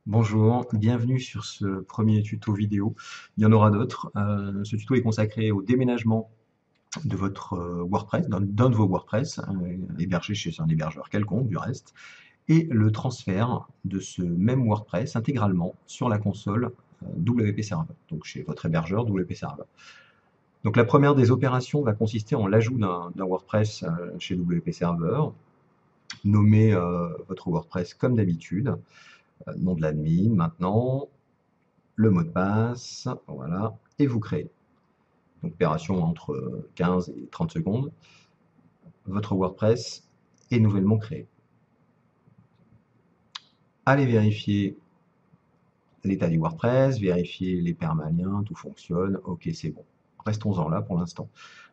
Bonjour, bienvenue sur ce premier tuto vidéo. Il y en aura d'autres. Ce tuto est consacré au déménagement de votre WordPress, d'un de vos WordPress, hébergé chez un hébergeur quelconque du reste, et le transfert de ce même WordPress intégralement sur la console WP Server, donc chez votre hébergeur WP Server. Donc la première des opérations va consister en l'ajout d'un WordPress chez WP Server. Nommez votre WordPress comme d'habitude, nom de l'admin maintenant, le mot de passe, voilà, et vous créez. Donc, opération entre 15 et 30 secondes. Votre WordPress est nouvellement créé. Allez vérifier l'état du WordPress, vérifier les permaliens, tout fonctionne, ok c'est bon. Restons-en là pour l'instant.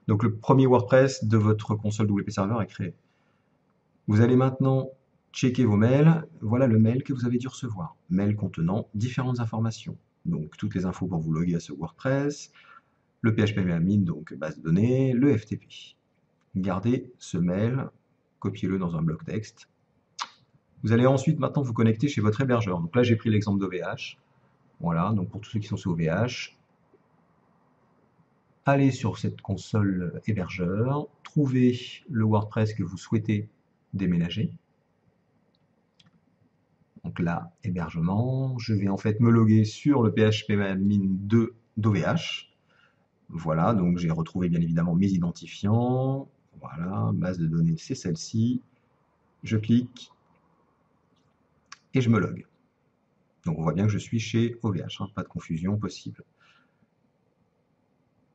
Donc le premier WordPress de votre console WP Server est créé. Vous allez maintenant checker vos mails. Voilà le mail que vous avez dû recevoir. Mail contenant différentes informations. Donc toutes les infos pour vous loguer à ce WordPress, le PHP-admin, donc base de données, le FTP. Gardez ce mail, copiez-le dans un bloc texte. Vous allez ensuite maintenant vous connecter chez votre hébergeur. Donc là j'ai pris l'exemple d'OVH. Voilà, donc pour tous ceux qui sont sur OVH, allez sur cette console hébergeur, trouvez le WordPress que vous souhaitez déménager. Donc là, hébergement, je vais en fait me loguer sur le PHP-admin d'OVH. Voilà, donc j'ai retrouvé bien évidemment mes identifiants. Voilà, base de données, c'est celle-ci. Je clique et je me log. Donc on voit bien que je suis chez OVH, pas de confusion possible.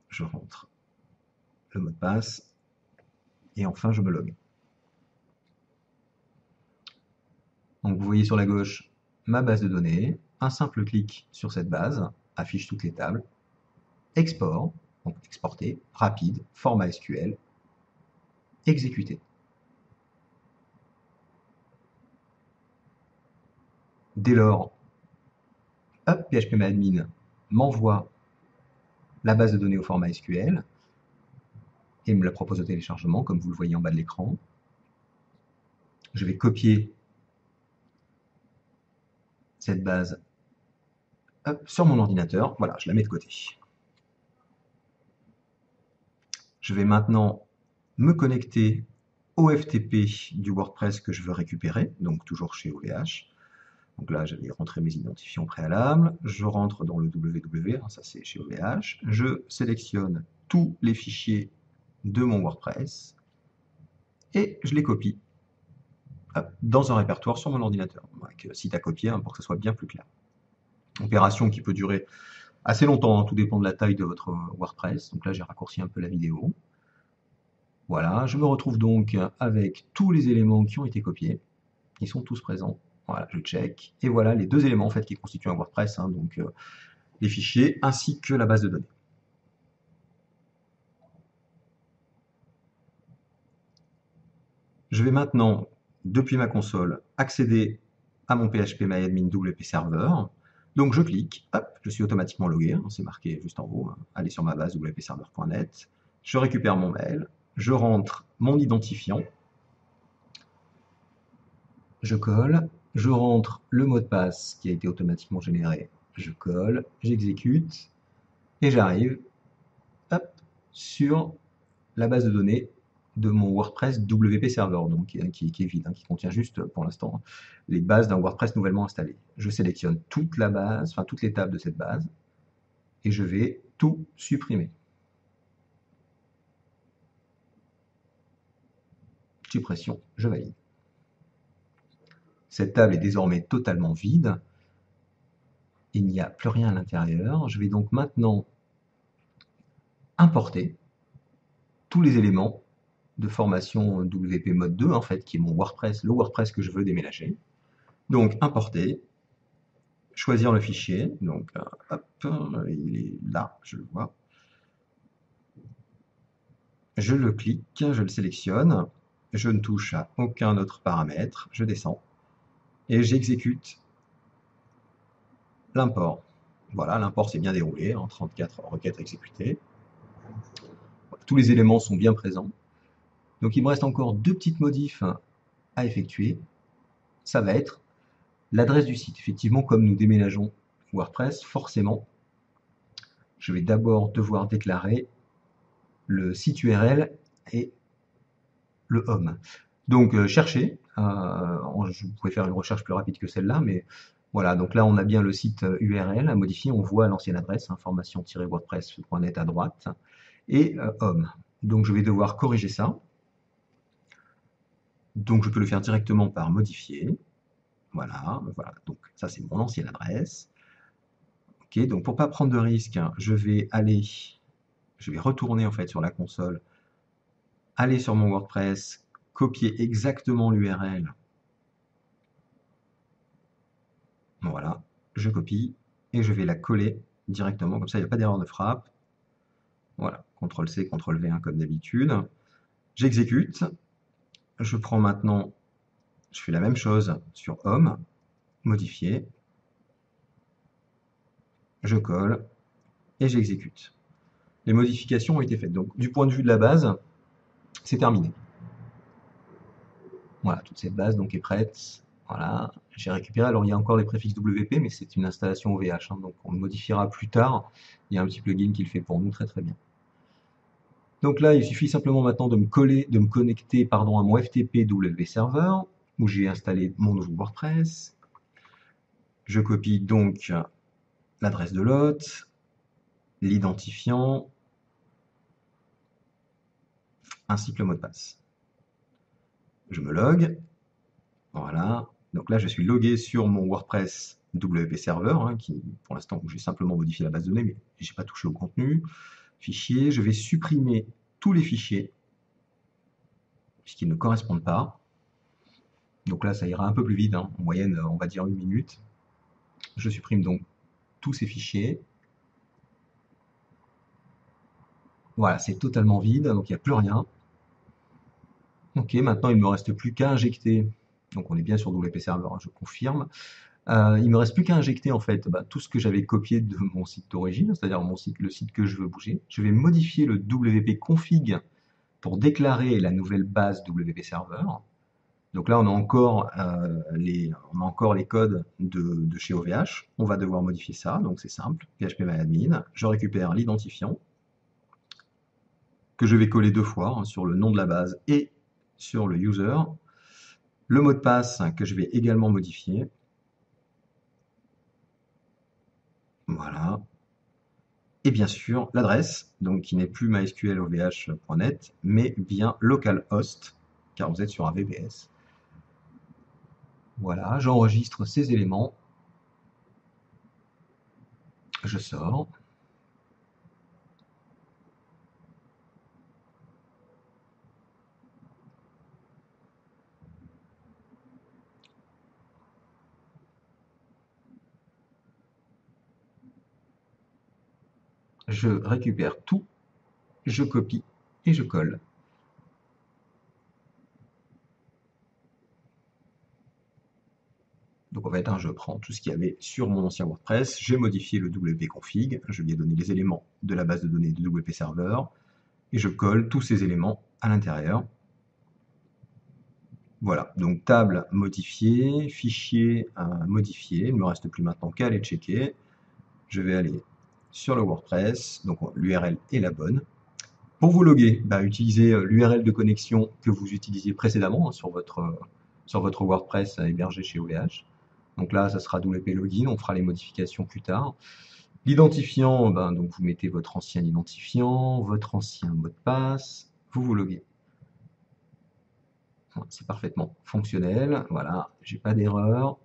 Je rentre le mot de passe et enfin je me log. Donc vous voyez sur la gauche ma base de données, un simple clic sur cette base affiche toutes les tables, export, donc exporter, rapide, format SQL, exécuter. Dès lors, hop, PHPMadmin m'envoie la base de données au format SQL et me la propose au téléchargement, comme vous le voyez en bas de l'écran. Je vais copier cette base hop, sur mon ordinateur. Voilà, je la mets de côté. Je vais maintenant me connecter au FTP du WordPress que je veux récupérer, donc toujours chez OVH. Donc là, j'avais rentré mes identifiants préalables. Je rentre dans le www, ça c'est chez OVH. Je sélectionne tous les fichiers de mon WordPress et je les copie dans un répertoire sur mon ordinateur, avec site à copier pour que ce soit bien plus clair. Opération qui peut durer assez longtemps, tout dépend de la taille de votre WordPress. Donc là, j'ai raccourci un peu la vidéo. Voilà, je me retrouve donc avec tous les éléments qui ont été copiés. Ils sont tous présents. Voilà, je check. Et voilà les deux éléments en fait qui constituent un WordPress, donc les fichiers ainsi que la base de données. Je vais maintenant, depuis ma console, accéder à mon PHPMyAdmin WP Server. Donc je clique, hop, je suis automatiquement logué, c'est marqué juste en haut, allez sur ma base wpserver.net. Je récupère mon mail, je rentre mon identifiant, je colle, je rentre le mot de passe qui a été automatiquement généré, je colle, j'exécute, et j'arrive sur la base de données de mon WordPress WP Server, donc qui est vide, qui contient juste pour l'instant les bases d'un WordPress nouvellement installé. Je sélectionne toute la base, enfin toutes les tables de cette base, et je vais tout supprimer. Suppression, je valide. Cette table est désormais totalement vide. Il n'y a plus rien à l'intérieur. Je vais donc maintenant importer tous les éléments de formation WP Mode 2, en fait, qui est mon WordPress, le WordPress que je veux déménager. Donc, importer, choisir le fichier, donc hop, il est là, je le vois. Je le clique, je le sélectionne, je ne touche à aucun autre paramètre, je descends et j'exécute l'import. Voilà, l'import s'est bien déroulé, en 34 requêtes exécutées. Tous les éléments sont bien présents. Donc il me reste encore deux petites modifs à effectuer. Ça va être L'adresse du site, effectivement, comme nous déménageons WordPress, forcément, je vais d'abord devoir déclarer le site URL et le home. Donc cherchez, vous pouvez faire une recherche plus rapide que celle-là, mais voilà, donc là on a bien le site URL à modifier, on voit l'ancienne adresse, information-wordpress.net à droite, et home. Donc je vais devoir corriger ça. Donc je peux le faire directement par modifier. Voilà, voilà. Donc ça c'est mon ancienne adresse. Ok, donc pour pas prendre de risque, je vais retourner en fait sur la console, aller sur mon WordPress, copier exactement l'URL. Voilà, je copie et je vais la coller directement, comme ça il n'y a pas d'erreur de frappe. Voilà, CTRL-C, CTRL-V1 comme d'habitude. J'exécute. Je prends maintenant, je fais la même chose sur Home, modifier. Je colle et j'exécute. Les modifications ont été faites. Donc du point de vue de la base, c'est terminé. Voilà, toute cette base donc est prête. Voilà, j'ai récupéré. Alors il y a encore les préfixes WP, mais c'est une installation OVH, hein, donc on le modifiera plus tard. Il y a un petit plugin qui le fait pour nous très très bien. Donc là, il suffit simplement maintenant de me connecter à mon FTP W Server, où j'ai installé mon nouveau WordPress. Je copie donc l'adresse de l'hôte, l'identifiant, ainsi que le mot de passe. Je me log. Voilà. Donc là, je suis logué sur mon WordPress WP Server, hein, qui, pour l'instant, j'ai simplement modifié la base de données, mais je n'ai pas touché au contenu. Fichier, je vais supprimer tous les fichiers, puisqu'ils ne correspondent pas. Donc là, ça ira un peu plus vite, hein. En moyenne, on va dire 1 minute. Je supprime donc tous ces fichiers. Voilà, c'est totalement vide, donc il n'y a plus rien. Ok, maintenant il ne me reste plus qu'à injecter. Donc on est bien sur WP Server, hein, je confirme. Il me reste plus qu'à injecter en fait tout ce que j'avais copié de mon site d'origine, c'est-à-dire le site que je veux bouger. Je vais modifier le WP config pour déclarer la nouvelle base WP Server. Donc là, on a encore les codes de chez OVH. On va devoir modifier ça, donc c'est simple. phpMyAdmin. Je récupère l'identifiant que je vais coller 2 fois, hein, sur le nom de la base et sur le user. Le mot de passe que je vais également modifier. Voilà. Et bien sûr, l'adresse, donc qui n'est plus mysqlovh.net, mais bien localhost, car vous êtes sur un VPS. Voilà, j'enregistre ces éléments. Je sors. Je récupère tout, je copie et je colle. Donc en fait, je prends tout ce qu'il y avait sur mon ancien WordPress, j'ai modifié le WP config, je lui ai donné les éléments de la base de données de WP Server, et je colle tous ces éléments à l'intérieur. Voilà, donc table modifiée, fichier modifié, il ne me reste plus maintenant qu'à aller checker. Je vais aller sur le WordPress, donc l'URL est la bonne. Pour vous loguer, utilisez l'URL de connexion que vous utilisiez précédemment, hein, sur votre WordPress hébergé chez OVH. Donc là, ça sera WP Login, on fera les modifications plus tard. L'identifiant, donc vous mettez votre ancien identifiant, votre ancien mot de passe, vous vous loguez. C'est parfaitement fonctionnel, voilà, j'ai pas d'erreur.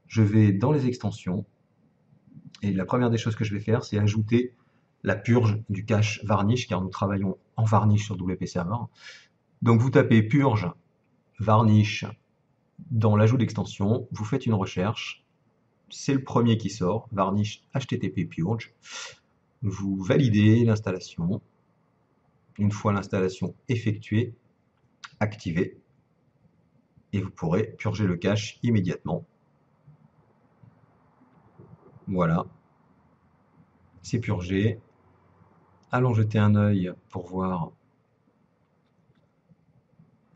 Je vais dans les extensions, et la première des choses que je vais faire, c'est ajouter la purge du cache Varnish, car nous travaillons en Varnish sur WP Server. Donc vous tapez purge Varnish dans l'ajout d'extension, vous faites une recherche, c'est le premier qui sort, Varnish HTTP Purge. Vous validez l'installation. Une fois l'installation effectuée, activée, et vous pourrez purger le cache immédiatement. Voilà, c'est purgé. Allons jeter un œil pour voir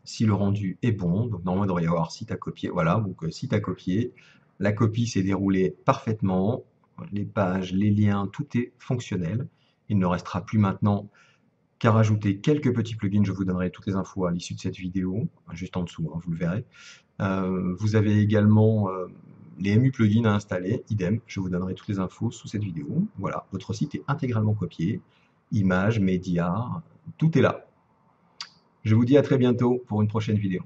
si le rendu est bon. Donc normalement il devrait y avoir site à copier. Voilà, donc site à copier. La copie s'est déroulée parfaitement. Les pages, les liens, tout est fonctionnel. Il ne restera plus maintenant qu'à rajouter quelques petits plugins. Je vous donnerai toutes les infos à l'issue de cette vidéo, juste en dessous, hein, vous le verrez. Vous avez également les MU plugins à installer, idem, je vous donnerai toutes les infos sous cette vidéo. Voilà, votre site est intégralement copié, images, médias, tout est là. Je vous dis à très bientôt pour une prochaine vidéo.